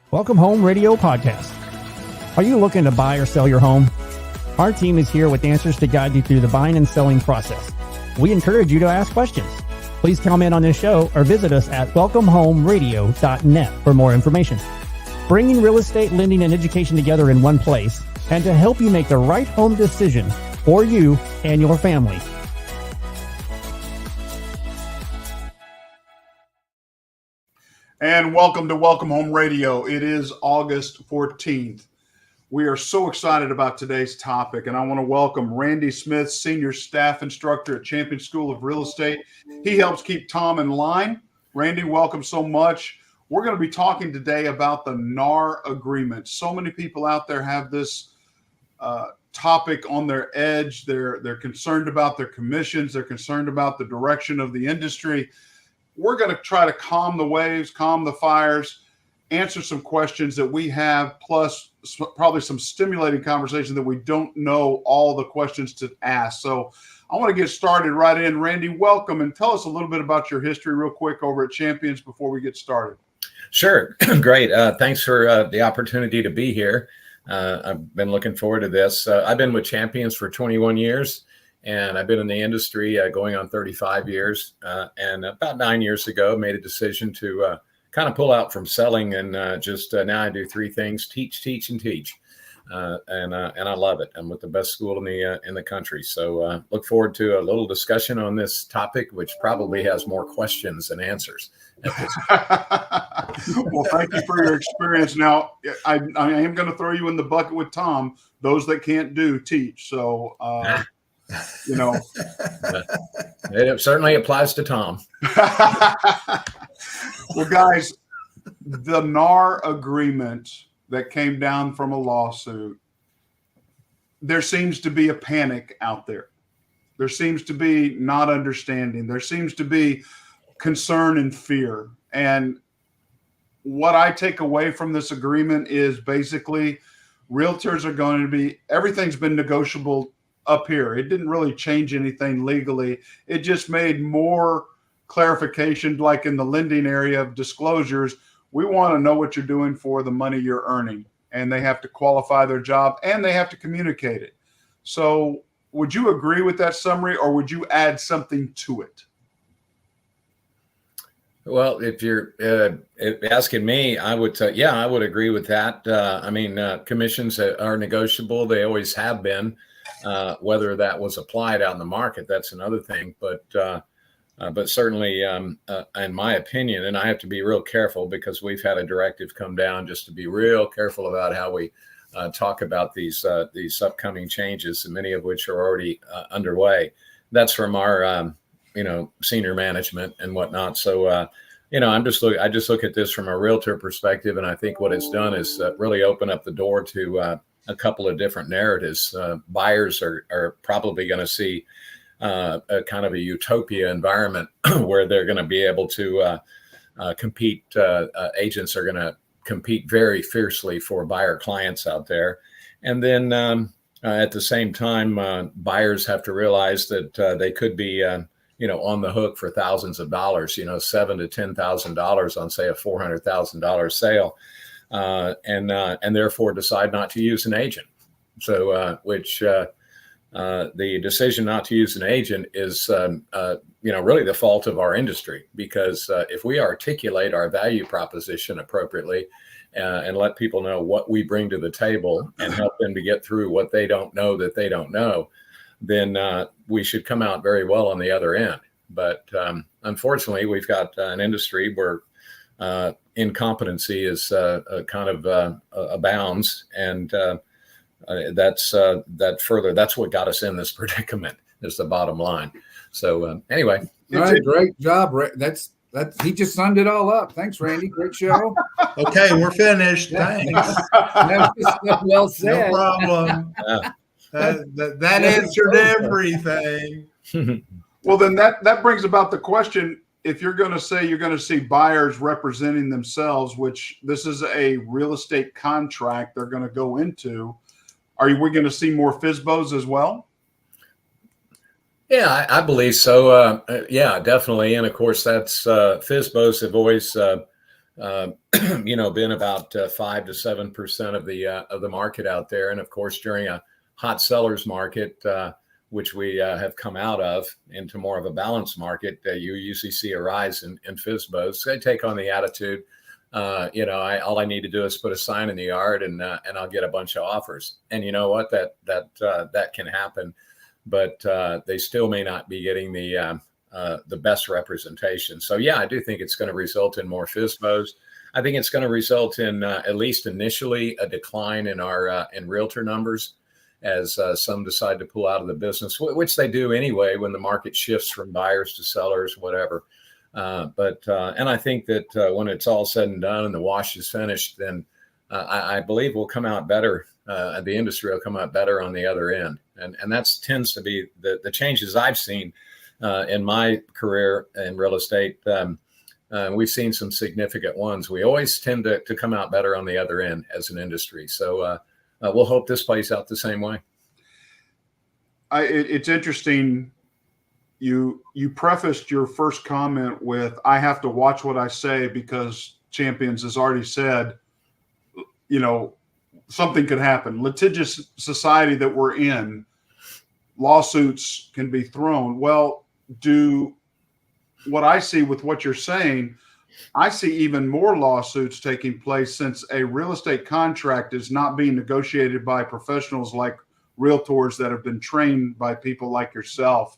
Welcome Home Radio Podcast. Are you looking to buy or sell your home? Our team is here with answers to guide you through the buying and selling process. We encourage you to ask questions. Please comment on this show or visit us at welcomehomeradio.net for more information. Bringing real estate, lending, and education together in one place, and to help you make the right home decision for you and your family. And welcome to Welcome Home Radio. It is August 14th. We are so excited about today's topic, and I want to welcome Randy Smith, Senior Staff Instructor at Champion School of Real Estate. He helps keep Thom in line. Randy, welcome so much. We're going to be talking today about the NAR Agreement. So many people out there have this topic on their edge. They're concerned about their commissions. They're concerned about the direction of the industry. We're going to try to calm the waves, calm the fires, answer some questions that we have, plus probably some stimulating conversation that we don't know all the questions to ask. So I want to get started right in. Randy, welcome, and tell us a little bit about your history real quick over at Champions before we get started. Sure. Great. Thanks for the opportunity to be here. I've been looking forward to this. I've been with Champions for 21 years. And I've been in the industry going on 35 years. And about 9 years ago, made a decision to kind of pull out from selling and now I do three things: teach, and teach. And I love it. I'm with the best school in the country. So look forward to a little discussion on this topic, which probably has more questions than answers. Well, thank you for your experience. Now, I am going to throw you in the bucket with Thom. Those that can't do, teach. So it certainly applies to Thom. Well, guys, the NAR agreement that came down from a lawsuit, there seems to be a panic out there. There seems to be not understanding. There seems to be concern and fear. And what I take away from this agreement is basically realtors are going to be, everything's been negotiable up here. It didn't really change anything legally. It just made more clarification, like in the lending area of disclosures. We want to know what you're doing for the money you're earning, and they have to qualify their job and they have to communicate it. So would you agree with that summary, or would you add something to it? Well, if you're asking me, I would say, yeah, I would agree with that. Commissions are negotiable. They always have been. Whether that was applied out in the market, that's another thing. But certainly, in my opinion, and I have to be real careful because we've had a directive come down just to be real careful about how we talk about these upcoming changes, and many of which are already underway. That's from our senior management and whatnot. So I just look at this from a realtor perspective, and I think what it's done is really open up the door to a couple of different narratives. Buyers are probably going to see a kind of a utopia environment where they're going to be able to compete. Agents are going to compete very fiercely for buyer clients out there. And then at the same time, buyers have to realize that they could be on the hook for thousands of dollars, $7,000 to $10,000 on, say, a $400,000 sale. And therefore decide not to use an agent. So, the decision not to use an agent is, really the fault of our industry, because if we articulate our value proposition appropriately and let people know what we bring to the table and help them to get through what they don't know that they don't know, then we should come out very well on the other end. But unfortunately, we've got an industry where incompetency is kind of abounds, and that's what got us in this predicament, is the bottom line. So anyway, all right, great job. That's he just summed it all up. Thanks, Randy. Great show. Okay, we're finished. Thanks. Well said. No problem. That answered everything. Well, then that brings about the question: if you're going to say you're going to see buyers representing themselves, which this is a real estate contract they're going to go into, are we going to see more FSBOs as well? Yeah, I believe so. Yeah, definitely. And of course, that's FSBOs have always been about 5 to 7% of the market out there. And of course, during a hot sellers market, which we have come out of into more of a balanced market, you usually see a rise in FSBOs. They take on the attitude, all I need to do is put a sign in the yard and I'll get a bunch of offers. And you know what, that can happen, but they still may not be getting the best representation. So yeah, I do think it's going to result in more FSBOs. I think it's going to result in at least initially a decline in our in realtor numbers as some decide to pull out of the business, which they do anyway when the market shifts from buyers to sellers, whatever. And I think that when it's all said and done and the wash is finished, then I believe we'll come out better. The industry will come out better on the other end. And that tends to be the changes I've seen in my career in real estate. We've seen some significant ones. We always tend to come out better on the other end as an industry. So we'll hope this plays out the same way. It's interesting. You prefaced your first comment with, I have to watch what I say because Champions has already said, something could happen. Litigious society that we're in, lawsuits can be thrown. Well, what I see with what you're saying, I see even more lawsuits taking place since a real estate contract is not being negotiated by professionals like realtors that have been trained by people like yourself,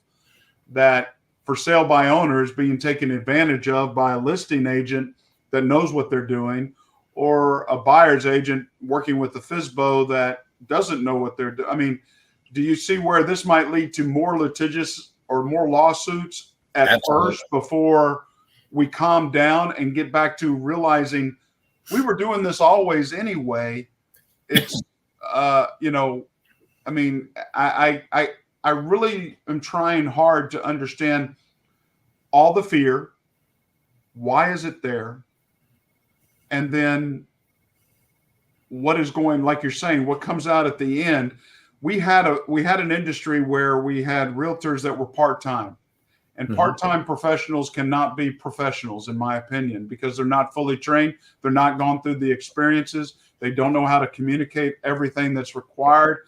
that for sale by owners being taken advantage of by a listing agent that knows what they're doing, or a buyer's agent working with the FSBO that doesn't know what they're doing. I mean, do you see where this might lead to more litigious or more lawsuits at Absolutely. first before we calm down and get back to realizing we were doing this always anyway? It's, I really am trying hard to understand all the fear. Why is it there? And then what is going, like you're saying, what comes out at the end? We had an industry where we had realtors that were part-time, and part-time professionals cannot be professionals, in my opinion, because they're not fully trained. They're not gone through the experiences. They don't know how to communicate everything that's required.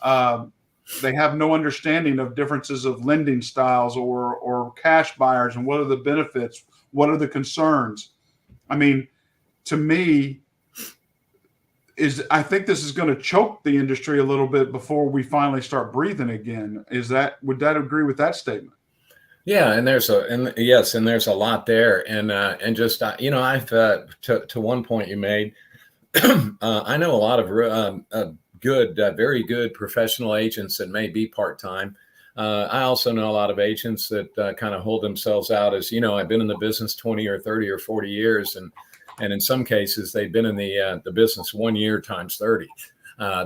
They have no understanding of differences of lending styles or cash buyers and what are the benefits, what are the concerns. I mean, to me, I think this is going to choke the industry a little bit before we finally start breathing again. Would that agree with that statement? Yeah, and there's a lot there, and just I've to one point you made, I know a lot of good, very good professional agents that may be part-time. I also know a lot of agents that kind of hold themselves out as, I've been in the business 20 or 30 or 40 years, and in some cases they've been in the business 1 year times 30.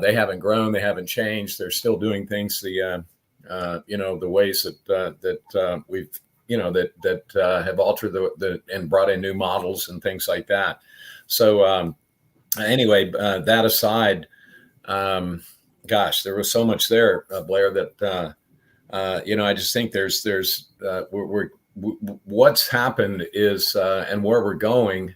They haven't grown, they haven't changed. They're still doing things the ways that we've that have altered and brought in new models and things like that. So anyway, that aside, gosh, there was so much there, Blair, that I just think there's what's happened is and where we're going.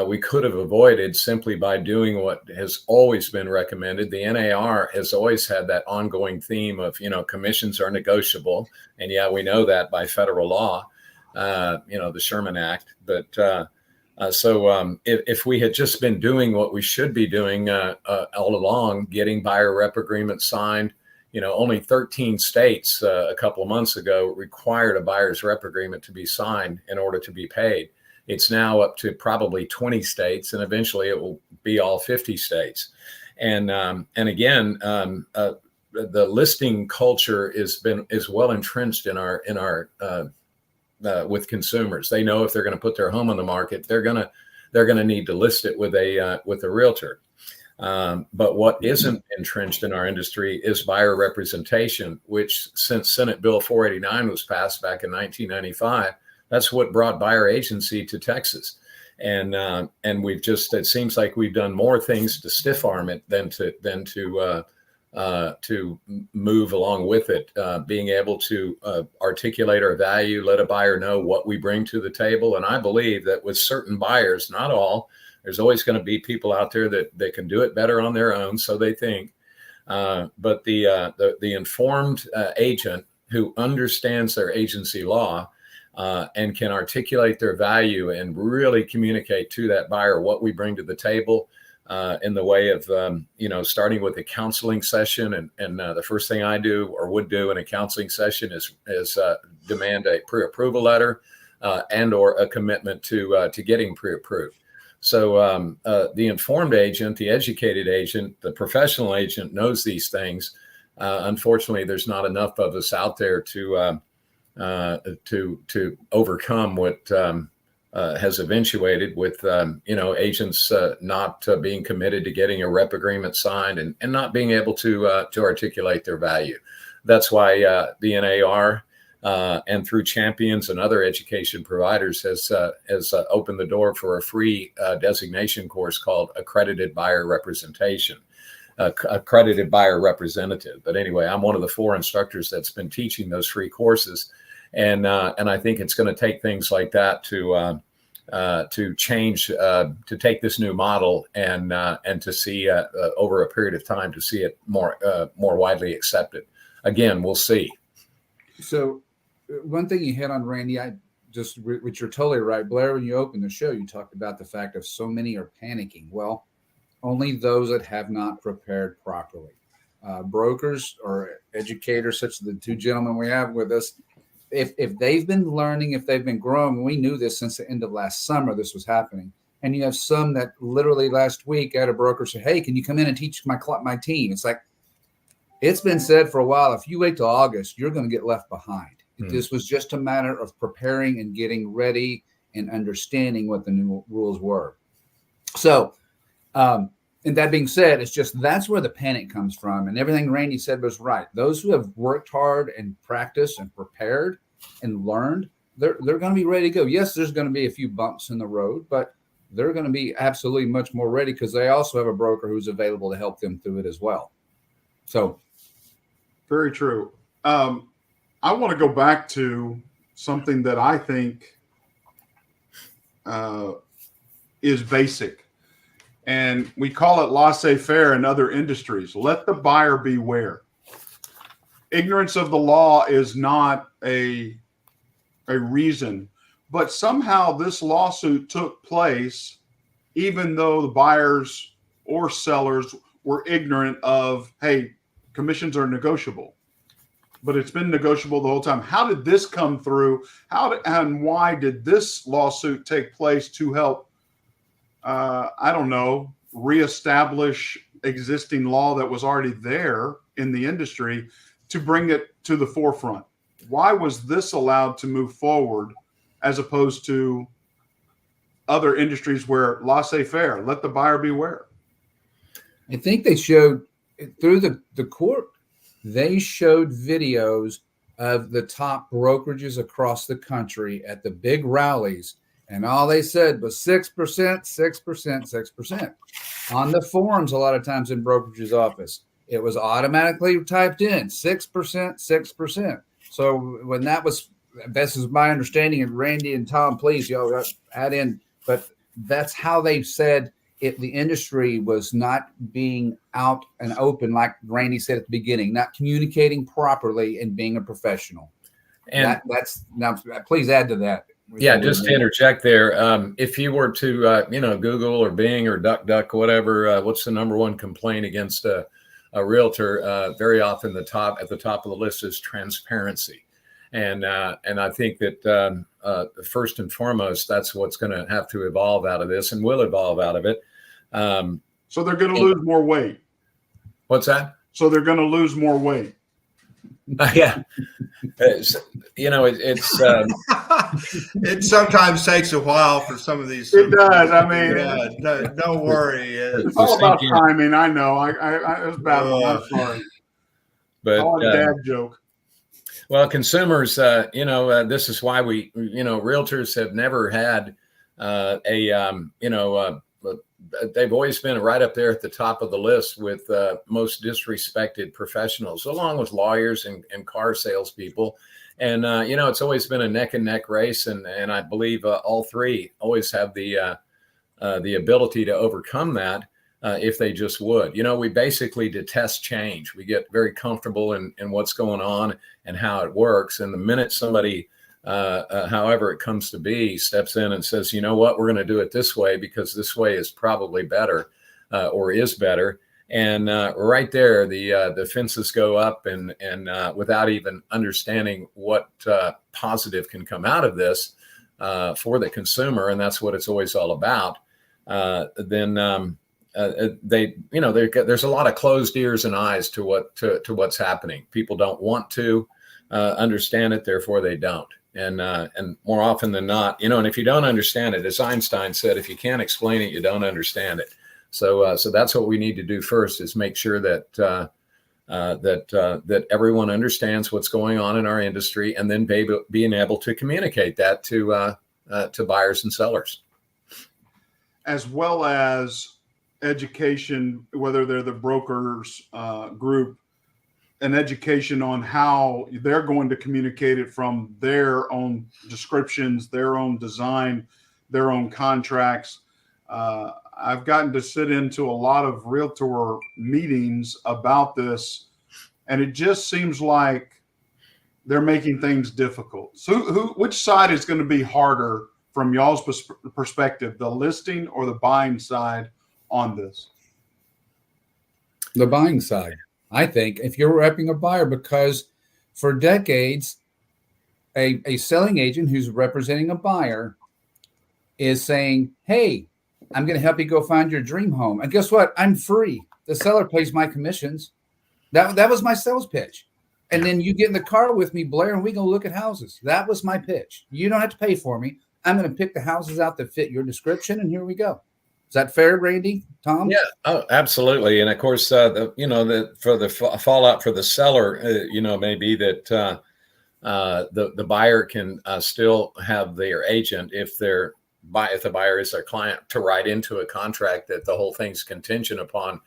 We could have avoided simply by doing what has always been recommended. The NAR has always had that ongoing theme of, commissions are negotiable. And yeah, we know that by federal law, the Sherman Act. But so if we had just been doing what we should be doing all along, getting buyer rep agreements signed, only 13 states a couple of months ago required a buyer's rep agreement to be signed in order to be paid. It's now up to probably 20 states, and eventually it will be all 50 states. And again, the listing culture is well entrenched in our with consumers. They know if they're going to put their home on the market, they're going to need to list it with a realtor. But what isn't entrenched in our industry is buyer representation, which since Senate Bill 489 was passed back in 1995. That's what brought buyer agency to Texas. And it seems like we've done more things to stiff arm it than to to move along with it, being able to articulate our value, let a buyer know what we bring to the table. And I believe that with certain buyers, not all, there's always going to be people out there that can do it better on their own, so they think. But the informed agent who understands their agency law and can articulate their value and really communicate to that buyer what we bring to the table in the way of, starting with a counseling session. And the first thing I do or would do in a counseling session is demand a pre-approval letter and or a commitment to getting pre-approved. So the informed agent, the educated agent, the professional agent knows these things. Unfortunately, there's not enough of us out there to overcome what has eventuated with agents not being committed to getting a rep agreement signed and not being able to articulate their value. That's why the NAR and through champions and other education providers has opened the door for a free designation course called Accredited Buyer Representation. Accredited buyer representative. But anyway, I'm one of the 4 instructors that's been teaching those free courses, and I think it's going to take things like that to change, to take this new model and to see over a period of time to see it more widely accepted. Again, we'll see. So, one thing you hit on, Randy, which you're totally right, Blair. When you opened the show, you talked about the fact of so many are panicking. Well, only those that have not prepared properly. Brokers or educators, such as the 2 gentlemen we have with us, if they've been learning, if they've been growing, we knew this since the end of last summer, this was happening. And you have some that literally last week at a broker said, hey, can you come in and teach my team? It's like, it's been said for a while, if you wait till August, you're going to get left behind. This was just a matter of preparing and getting ready and understanding what the new rules were. So, and that being said, it's just that's where the panic comes from. And everything Randy said was right. Those who have worked hard and practiced and prepared and learned, they're going to be ready to go. Yes, there's going to be a few bumps in the road, but they're going to be absolutely much more ready because they also have a broker who's available to help them through it as well. So, very true. I want to go back to something that I think is basic. And we call it laissez-faire in other industries. Let the buyer beware. Ignorance of the law is not a reason, but somehow this lawsuit took place even though the buyers or sellers were ignorant of, hey, commissions are negotiable. But it's been negotiable the whole time. How did this come through? And why did this lawsuit take place to help reestablish existing law that was already there in the industry to bring it to the forefront? Why was this allowed to move forward as opposed to other industries where laissez-faire, let the buyer beware? I think they showed through the court, they showed videos of the top brokerages across the country at the big rallies. And all they said was 6%, 6%, 6%. On the forums, a lot of times in brokerage's office, it was automatically typed in 6%, 6%. So when this is my understanding, and Randy and Thom, please, y'all add in, but that's how they said it. The industry was not being out and open, like Randy said at the beginning, not communicating properly and being a professional. And that's now, please add to that. Yeah, just to interject there, if you were to, Google or Bing or DuckDuck, whatever, what's the number one complaint against a realtor? Very often at the top of the list is transparency. And I think that first and foremost, that's what's going to have to evolve out of this and will evolve out of it. So they're going to lose more weight. What's that? So they're going to lose more weight. Yeah. It's it sometimes takes a while for some of these. It does. I mean, don't worry. It's all about timing. I know. I was bad. I'm sorry. But dad joke. Well, consumers, this is why we, realtors have never had they've always been right up there at the top of the list with most disrespected professionals, along with lawyers and car salespeople. And it's always been a neck and neck race, and I believe all three always have the ability to overcome that if they just would. We basically detest change. We get very comfortable in what's going on and how it works. And the minute somebody, however it comes to be, steps in and says, you know what, we're going to do it this way because this way is probably better or is better. And right there, the fences go up, and without even understanding what positive can come out of this for the consumer, and that's what it's always all about. Then there's a lot of closed ears and eyes to what's happening. People don't want to understand it, therefore they don't. And more often than not, and if you don't understand it, as Einstein said, if you can't explain it, you don't understand it. So that's what we need to do first, is make sure that that everyone understands what's going on in our industry, and then being able to communicate that to buyers and sellers, as well as education, whether they're the brokers group, an education on how they're going to communicate it from their own descriptions, their own design, their own contracts. I've gotten to sit into a lot of realtor meetings about this, and it just seems like they're making things difficult. So which side is going to be harder from y'all's perspective, the listing or the buying side on this? The buying side, I think, if you're repping a buyer, because for decades, a selling agent who's representing a buyer is saying, hey, I'm going to help you go find your dream home. And guess what? I'm free. The seller pays my commissions. That was my sales pitch. And then you get in the car with me, Blair, and we go look at houses. That was my pitch. You don't have to pay for me. I'm going to pick the houses out that fit your description, and here we go. Is that fair, Randy? Thom? Yeah, absolutely. And of course, for the fallout for the seller, may be that the buyer can still have their agent, if the buyer is their client, to write into a contract that the whole thing's contingent upon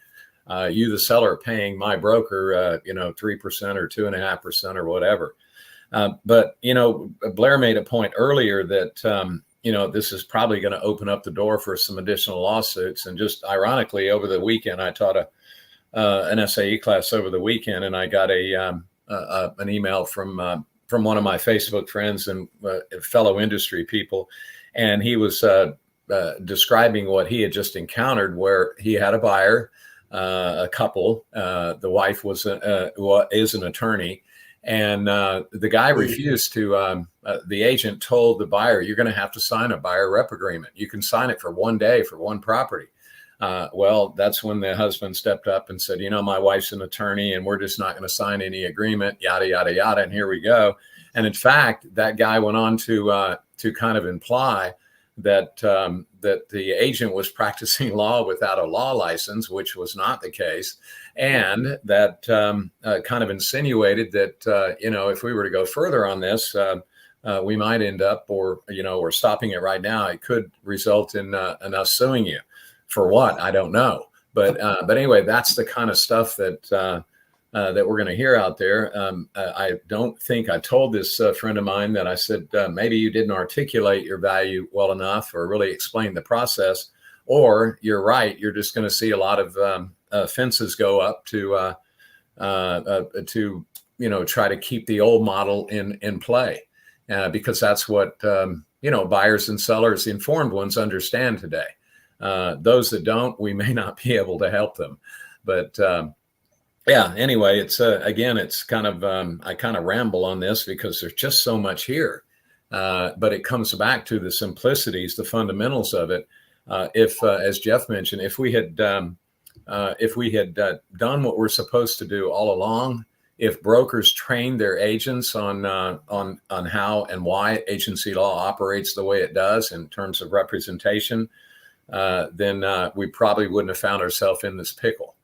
you, the seller, paying my broker, 3% or 2.5% or whatever. But Blair made a point earlier that this is probably going to open up the door for some additional lawsuits. And just ironically, over the weekend, I taught an SAE class over the weekend, and I got an email from one of my Facebook friends and fellow industry people, and he was describing what he had just encountered, where he had a buyer, a couple. The wife is an attorney. And the guy refused to, the agent told the buyer, you're going to have to sign a buyer rep agreement. You can sign it for one day for one property. Well, that's when the husband stepped up and said, my wife's an attorney and we're just not going to sign any agreement, yada, yada, yada. And here we go. And in fact, that guy went on to kind of imply that that the agent was practicing law without a law license, which was not the case, and that kind of insinuated that if we were to go further on this, we might end up, or we're stopping it right now. It could result in us suing you for what, I don't know, but anyway, that's the kind of stuff that that we're going to hear out there. I don't think I told this friend of mine that I said, maybe you didn't articulate your value well enough or really explain the process, or you're right. You're just going to see a lot of fences go up to try to keep the old model in play, because that's what, buyers and sellers, the informed ones, understand today. Those that don't, we may not be able to help them, but yeah, anyway, it's again, it's kind of, I kind of ramble on this because there's just so much here, but it comes back to the simplicities, the fundamentals of it. If, as Jeff mentioned, if we had done what we're supposed to do all along, if brokers trained their agents on how and why agency law operates the way it does in terms of representation, then we probably wouldn't have found ourselves in this pickle.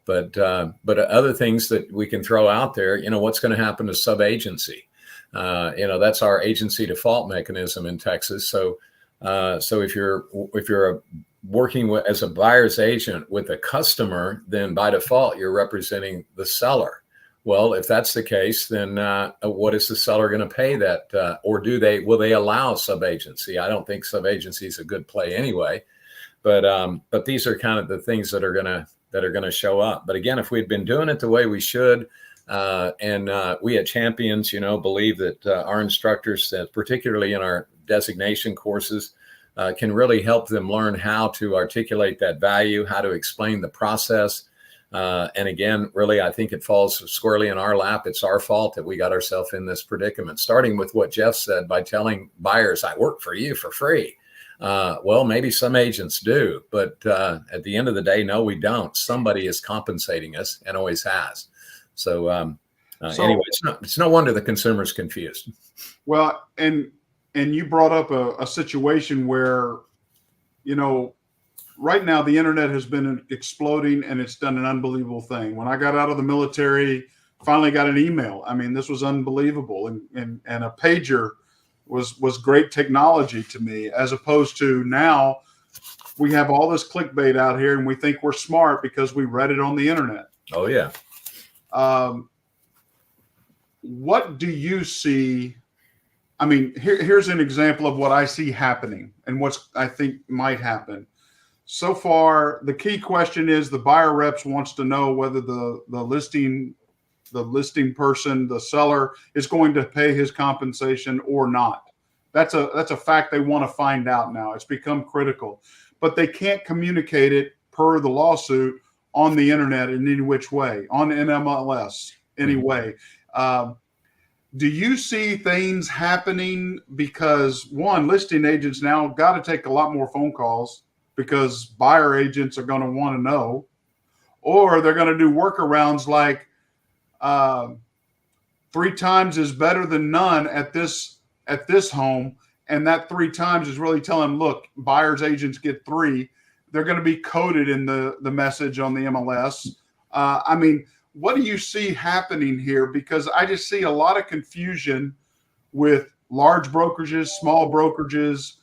But other things that we can throw out there, what's going to happen to sub-agency? That's our agency default mechanism in Texas. So if you're working with, as a buyer's agent with a customer, then by default, you're representing the seller. Well, if that's the case, then what is the seller going to pay that? Or will they allow sub-agency? I don't think sub-agency is a good play anyway, but these are kind of the things that are going to show up. But again, if we'd been doing it the way we should, and we at Champions, believe that our instructors, particularly in our designation courses, can really help them learn how to articulate that value, how to explain the process. And again, really, I think it falls squarely in our lap. It's our fault that we got ourselves in this predicament, starting with what Jeff said by telling buyers, I work for you for free. Well, maybe some agents do, but at the end of the day, no, we don't. Somebody is compensating us and always has. So anyway, it's no wonder the consumer's confused. Well, and you brought up a situation where, right now the internet has been exploding and it's done an unbelievable thing. When I got out of the military, finally got an email. I mean, this was unbelievable. And a pager was great technology to me, as opposed to now we have all this clickbait out here and we think we're smart because we read it on the internet. Oh, yeah. What do you see? I mean, here's an example of what I see happening and what I think might happen. So far, the key question is the buyer reps wants to know whether the listing person, the seller, is going to pay his compensation or not. That's a fact they want to find out now. It's become critical, but they can't communicate it per the lawsuit on the internet in any which way, on NMLS anyway. Do you see things happening because, one, listing agents now got to take a lot more phone calls because buyer agents are going to want to know, or they're going to do workarounds like 3 times is better than none at this home, and that 3 times is really telling them, look, buyers agents get 3. They're going to be coded in the message on the MLS. I mean, what do you see happening here? Because I just see a lot of confusion with large brokerages, small brokerages,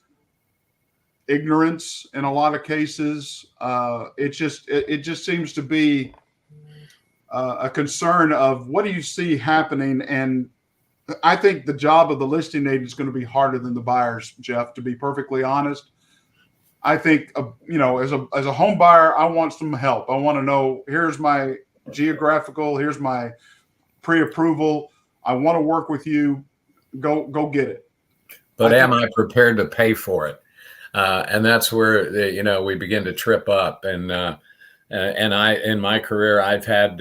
ignorance in a lot of cases. It just seems to be a concern of what do you see happening. And I think the job of the listing agent is going to be harder than the buyers, Jeff, to be perfectly honest. I think, as a home buyer, I want some help. I want to know, here's my geographical, here's my pre-approval. I want to work with you. Go get it. But am I prepared to pay for it? And that's where we begin to trip up. And I, in my career, I've had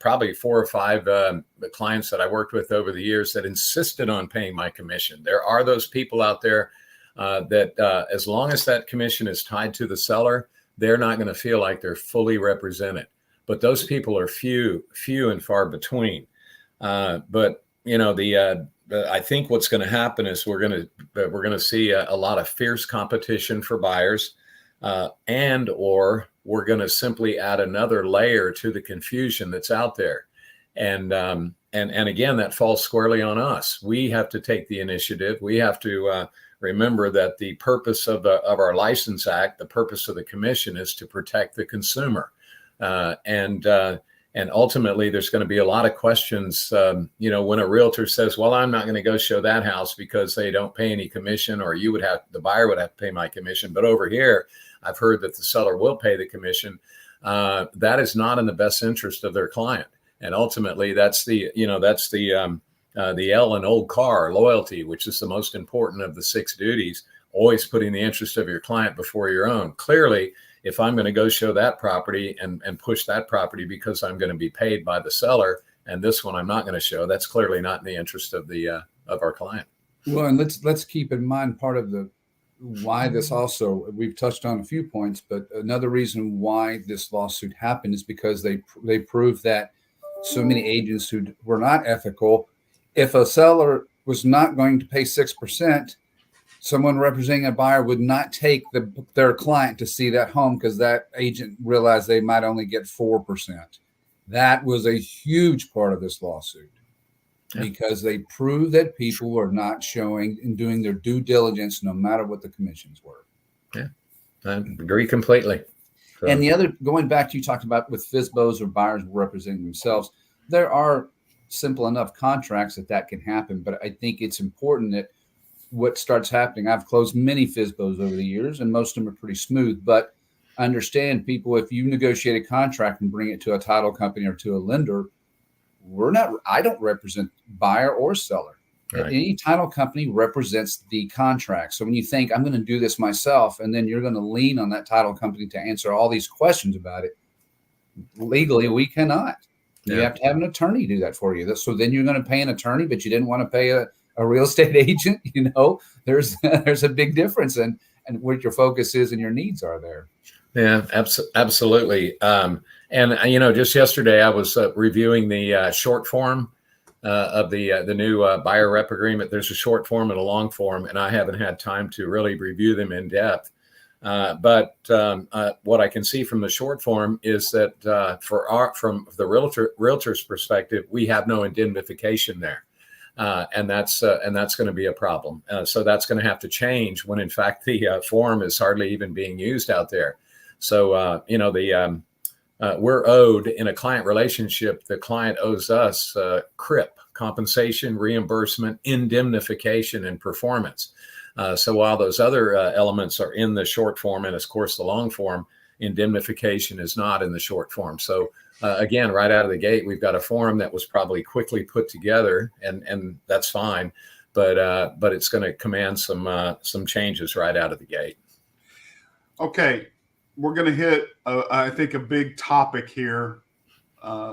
probably 4 or 5 clients that I worked with over the years that insisted on paying my commission. There are those people out there that as long as that commission is tied to the seller, they're not going to feel like they're fully represented. But those people are few and far between. But I think what's going to happen is we're going to see a lot of fierce competition for buyers, or we're going to simply add another layer to the confusion that's out there. And again, that falls squarely on us. We have to take the initiative. We have to remember that the purpose of our License Act, the purpose of the commission, is to protect the consumer. And ultimately, there's going to be a lot of questions, when a realtor says, well, I'm not going to go show that house because they don't pay any commission, or the buyer would have to pay my commission. But over here, I've heard that the seller will pay the commission. That is not in the best interest of their client. And ultimately, that's the L in old car, loyalty, which is the most important of the 6 duties, always putting the interest of your client before your own. Clearly, if I'm going to go show that property and push that property because I'm going to be paid by the seller, and this one I'm not going to show, that's clearly not in the interest of of our client. Well, and let's keep in mind part of why this also, we've touched on a few points, but another reason why this lawsuit happened is because they proved that so many agents who were not ethical, if a seller was not going to pay 6%, someone representing a buyer would not take their client to see that home because that agent realized they might only get 4%. That was a huge part of this lawsuit because they proved that people were not showing and doing their due diligence no matter what the commissions were. Yeah. I agree completely. So. And the other, going back to you talked about with FSBOs or buyers representing themselves, there are simple enough contracts that can happen. But I think it's important that what starts happening, I've closed many FSBOs over the years, and most of them are pretty smooth. But understand, people, if you negotiate a contract and bring it to a title company or to a lender, I don't represent buyer or seller. Right. Any title company represents the contract. So when you think I'm going to do this myself, and then you're going to lean on that title company to answer all these questions about it, legally, we cannot. Yeah. You have to have an attorney do that for you. So then you're going to pay an attorney, but you didn't want to pay a real estate agent. There's a big difference in what your focus is and your needs are there. Yeah, absolutely. And just yesterday I was reviewing the short form of the new buyer rep agreement. There's a short form and a long form, and I haven't had time to really review them in depth. But what I can see from the short form is that from the realtor's perspective, we have no indemnification there. And that's going to be a problem. So that's going to have to change when, in fact, the form is hardly even being used out there. So, we're owed in a client relationship. The client owes us CRIP, compensation, reimbursement, indemnification, and performance. So while those other elements are in the short form, and of course the long form, indemnification is not in the short form. So again, right out of the gate, we've got a form that was probably quickly put together, and that's fine, but it's going to command some changes right out of the gate. Okay. We're going to hit, I think, a big topic here,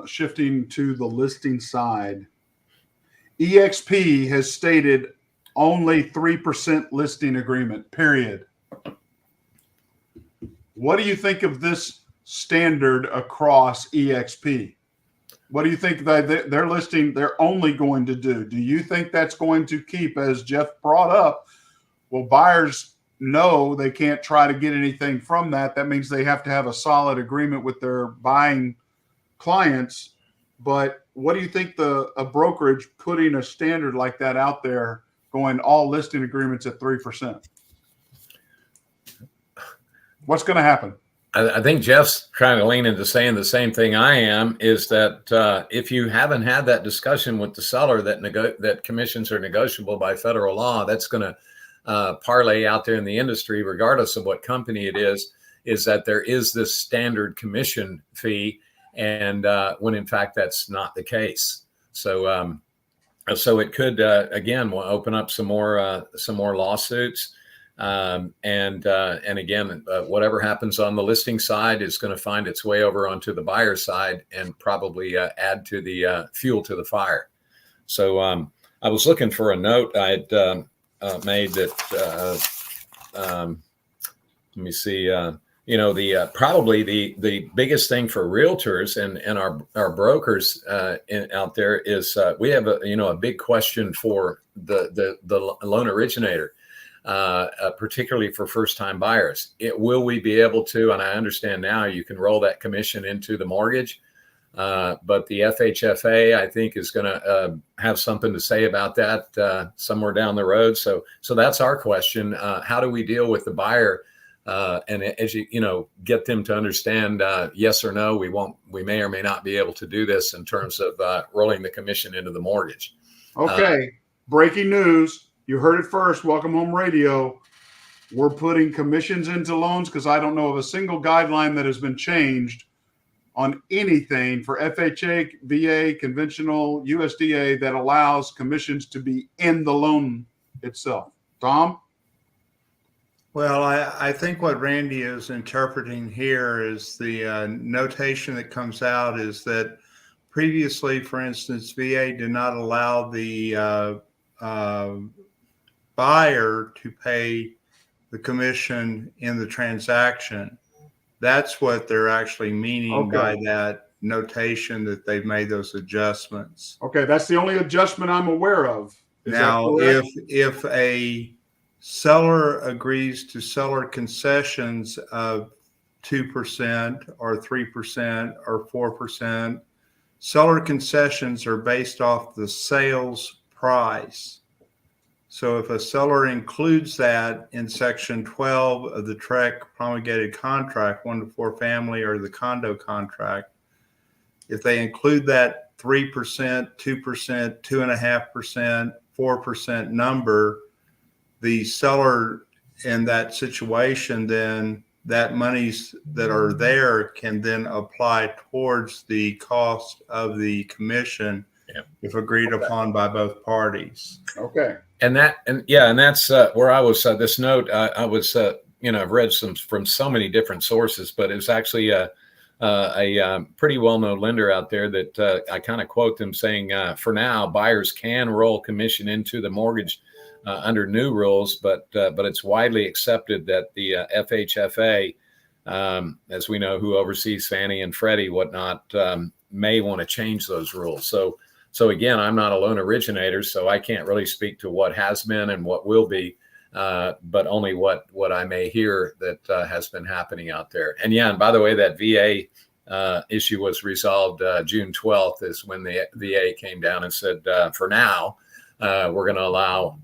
shifting to the listing side. EXP has stated only 3% listing agreement, period. What do you think of this standard across EXP? What do you think that they're only going to do? Do you think that's going to keep, as Jeff brought up, well, buyers no, they can't try to get anything from that. That means they have to have a solid agreement with their buying clients. But what do you think a brokerage putting a standard like that out there, going all listing agreements at 3%? What's going to happen? I think Jeff's trying to lean into saying the same thing I am, is that if you haven't had that discussion with the seller that commissions are negotiable by federal law, that's going to parlay out there in the industry, regardless of what company it is that there is this standard commission fee, and when in fact that's not the case. So it could again open up some more lawsuits, and again, whatever happens on the listing side is going to find its way over onto the buyer side and probably add to the fuel to the fire. So I was looking for a note I had made that let me see, probably the biggest thing for realtors and our brokers out there is we have a big question for the loan originator, particularly for first-time buyers. Will we be able to, and I understand now you can roll that commission into the mortgage, but the FHFA, I think, is going to have something to say about that somewhere down the road. So that's our question. How do we deal with the buyer, and as get them to understand, yes or no, we may or may not be able to do this in terms of rolling the commission into the mortgage. Okay, breaking news. You heard it first. Welcome Home Radio. We're putting commissions into loans because I don't know of a single guideline that has been changed on anything for FHA, VA, conventional, USDA that allows commissions to be in the loan itself. Thom? Well, I think what Randy is interpreting here is the notation that comes out is that previously, for instance, VA did not allow the buyer to pay the commission in the transaction. That's what they're actually meaning by that notation, that they've made those adjustments. Okay, that's the only adjustment I'm aware of. Now, if a seller agrees to seller concessions of 2% or 3% or 4%, seller concessions are based off the sales price. So if a seller includes that in section 12 of the TREC promulgated contract, 1 to 4 family or the condo contract, if they include that 3%, 2%, 2.5%, 4% number, the seller in that situation, then that monies that are there can then apply towards the cost of the commission if agreed upon by both parties. Okay. And that's where I was. This note I was, I've read from so many different sources, but it was actually a pretty well-known lender out there that I kind of quote them saying, for now, buyers can roll commission into the mortgage under new rules, but it's widely accepted that the FHFA, as we know, who oversees Fannie and Freddie, whatnot, may want to change those rules. So again, I'm not a loan originator, so I can't really speak to what has been and what will be, but only what I may hear that has been happening out there. And by the way, that VA issue was resolved June 12th is when the VA came down and said, for now, we're going to allow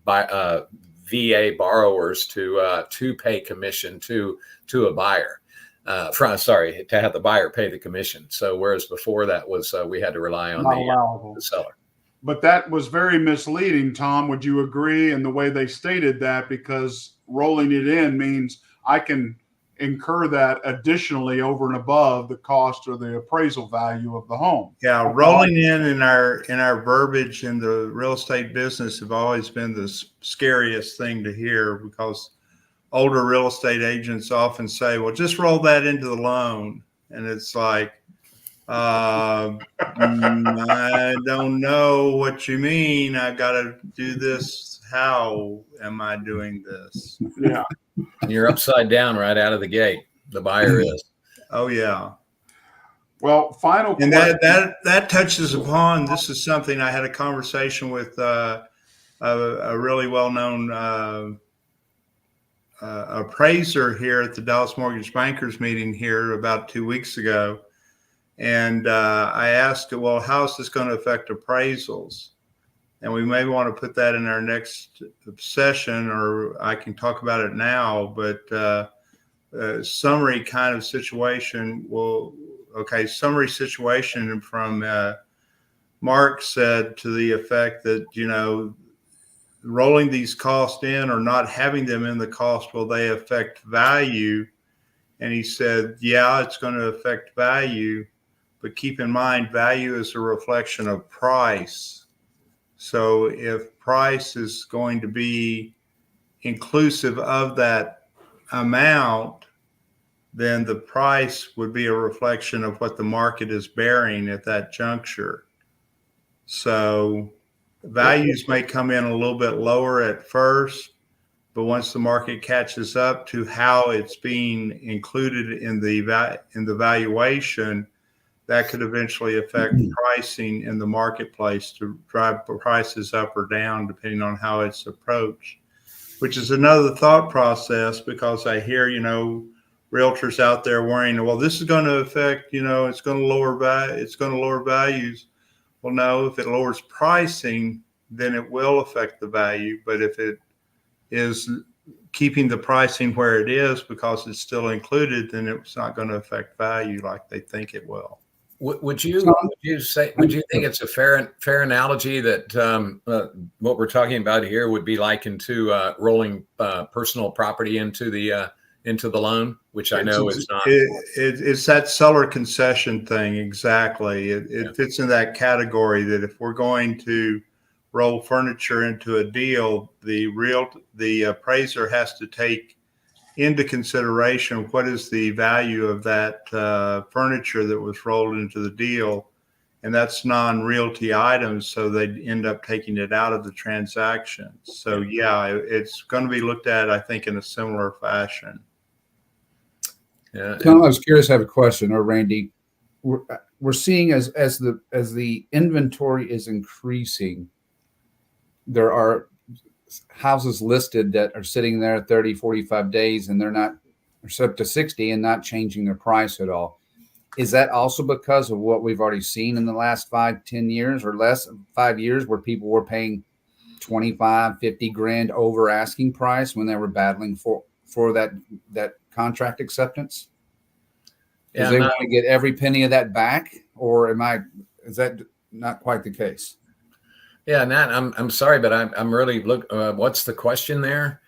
VA borrowers to pay commission to a buyer. To have the buyer pay the commission. So whereas before that was we had to rely on the seller. But that was very misleading, Thom. Would you agree in the way they stated that? Because rolling it in means I can incur that additionally over and above the cost or the appraisal value of the home. Yeah, rolling in our verbiage in the real estate business have always been the scariest thing to hear, because older real estate agents often say, well, just roll that into the loan. And it's like, I don't know what you mean. I got to do this. How am I doing this? Yeah. You're upside down right out of the gate. The buyer is. Oh, yeah. Well, final and question. that touches upon, this is something I had a conversation with a really well-known appraiser here at the Dallas Mortgage Bankers meeting here about 2 weeks ago. And I asked, well, how is this going to affect appraisals? And we may want to put that in our next session, or I can talk about it now, but summary kind of situation. Summary situation from Mark said to the effect that, rolling these costs in or not having them in the cost, will they affect value? And he said, yeah, it's going to affect value, but keep in mind, value is a reflection of price. So if price is going to be inclusive of that amount, then the price would be a reflection of what the market is bearing at that juncture. So values may come in a little bit lower at first, but once the market catches up to how it's being included in the valuation, that could eventually affect pricing in the marketplace to drive prices up or down depending on how it's approached, which is another thought process, because I hear, realtors out there worrying, well, this is going to affect, it's going to lower values. Well, no, if it lowers pricing, then it will affect the value. But if it is keeping the pricing where it is because it's still included, then it's not going to affect value like they think it will. Would you think it's a fair analogy that what we're talking about here would be likened to rolling personal property into the loan, which I know is not. It's that seller concession thing. Exactly. It fits in that category that if we're going to roll furniture into a deal, the appraiser has to take into consideration what is the value of that furniture that was rolled into the deal. And that's non-realty items, so they end up taking it out of the transaction. So yeah, it's going to be looked at, I think, in a similar fashion. Yeah. Thom, I was curious. I have a question, or Randy. We're seeing as the inventory is increasing, there are houses listed that are sitting there 30, 45 days, and they're up to 60 and not changing their price at all. Is that also because of what we've already seen in the last 5-10 years or less, 5 years, where people were paying 25, 50 grand over asking price when they were battling for that contract acceptance? Because they want to get every penny of that back, or is that not quite the case? Yeah, Nat, I'm sorry, but I'm really what's the question there?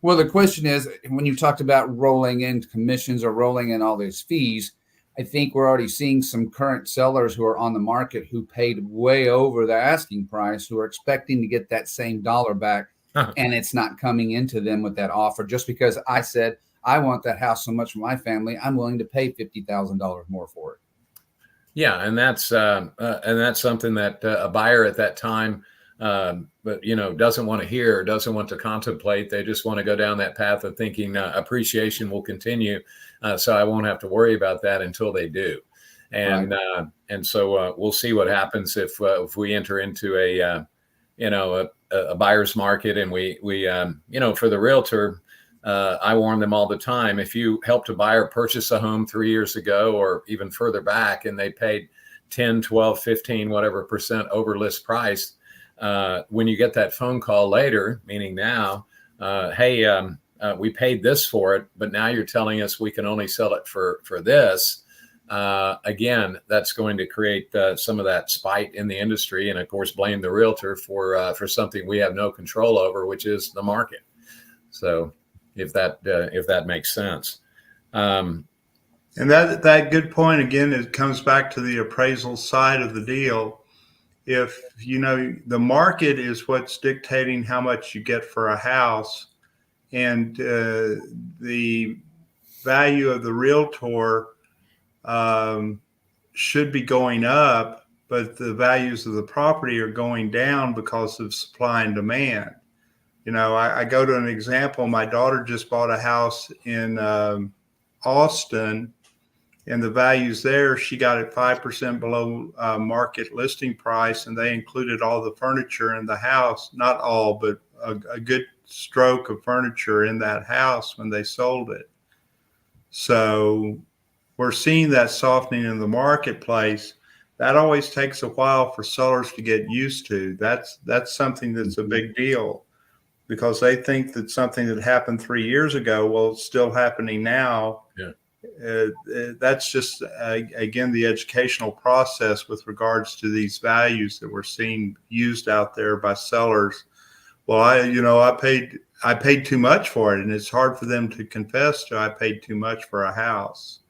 Well, the question is, when you talked about rolling in commissions or rolling in all these fees, I think we're already seeing some current sellers who are on the market who paid way over the asking price, who are expecting to get that same dollar back, and it's not coming into them with that offer just because I said, I want that house so much for my family, I'm willing to pay $50,000 more for it. Yeah, and that's something that a buyer at that time, but doesn't want to hear, doesn't want to contemplate. They just want to go down that path of thinking appreciation will continue, so I won't have to worry about that until they do. And right. And so we'll see what happens if we enter into a buyer's market, and we for the realtor. I warn them all the time, if you helped a buyer purchase a home 3 years ago or even further back, and they paid 10, 12, 15, whatever % over list price, when you get that phone call later, meaning now, hey, we paid this for it, but now you're telling us we can only sell it for this. Again, that's going to create some of that spite in the industry, and of course, blame the realtor for something we have no control over, which is the market. So, if that makes sense. And that good point, again, it comes back to the appraisal side of the deal. If, the market is what's dictating how much you get for a house, and the value of the realtor should be going up, but the values of the property are going down because of supply and demand. I go to an example. My daughter just bought a house in Austin, and the values there, she got it 5% below market listing price, and they included all the furniture in the house. Not all, but a good stroke of furniture in that house when they sold it. So we're seeing that softening in the marketplace. That always takes a while for sellers to get used to. That's something that's a big deal, because they think that something that happened 3 years ago, well, it's still happening now. Yeah. That's just, again, the educational process with regards to these values that we're seeing used out there by sellers. Well, I paid too much for it, and it's hard for them to confess to I paid too much for a house.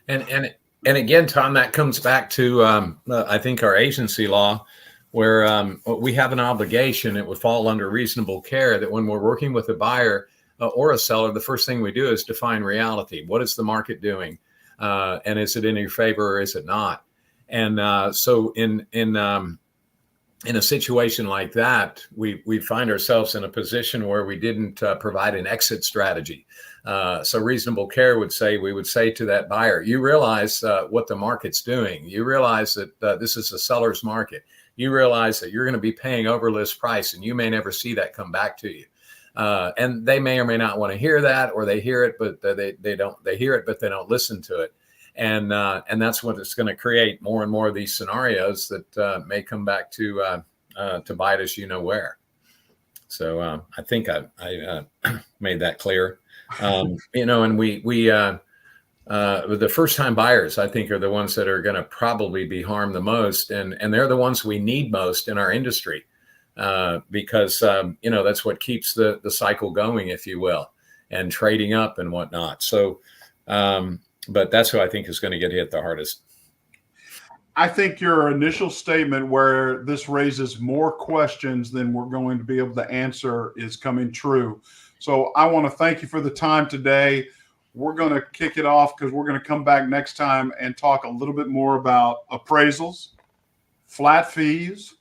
And again, Tom, that comes back to, I think, our agency law, where we have an obligation. It would fall under reasonable care that when we're working with a buyer or a seller, the first thing we do is define reality. What is the market doing? And is it in your favor or is it not? And so in a situation like that, we find ourselves in a position where we didn't provide an exit strategy. So reasonable care we would say to that buyer, you realize what the market's doing. You realize that this is a seller's market. You realize that you're going to be paying over list price, and you may never see that come back to you. And they may or may not want to hear that, or they hear it, but they don't. They hear it, but they don't listen to it. And that's what it's going to create, more and more of these scenarios that may come back to bite us, where. So I think I made that clear. And the first time buyers, I think, are the ones that are going to probably be harmed the most. And they're the ones we need most in our industry, because, that's what keeps the cycle going, if you will, and trading up and whatnot. So, but that's who I think is going to get hit the hardest. I think your initial statement, where this raises more questions than we're going to be able to answer, is coming true. So I want to thank you for the time today. We're going to kick it off because we're going to come back next time and talk a little bit more about appraisals, flat fees,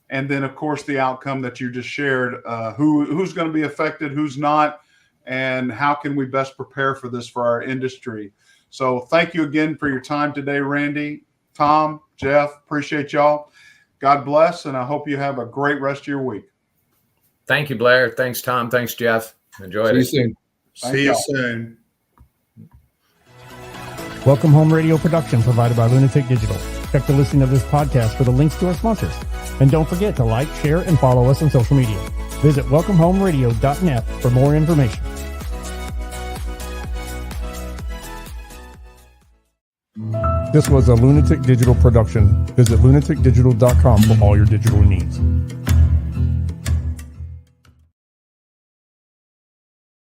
and then, of course, the outcome that you just shared, who's going to be affected, who's not, and how can we best prepare for this for our industry. So thank you again for your time today, Randy, Thom, Jeff. Appreciate y'all. God bless, and I hope you have a great rest of your week. Thank you, Blair. Thanks, Thom. Thanks, Jeff. Enjoy it. See you soon. See you soon. Welcome Home Radio production provided by Lunatic Digital. Check the listing of this podcast for the links to our sponsors. And don't forget to like, share, and follow us on social media. Visit welcomehomeradio.net for more information. This was a Lunatic Digital production. Visit lunaticdigital.com for all your digital needs.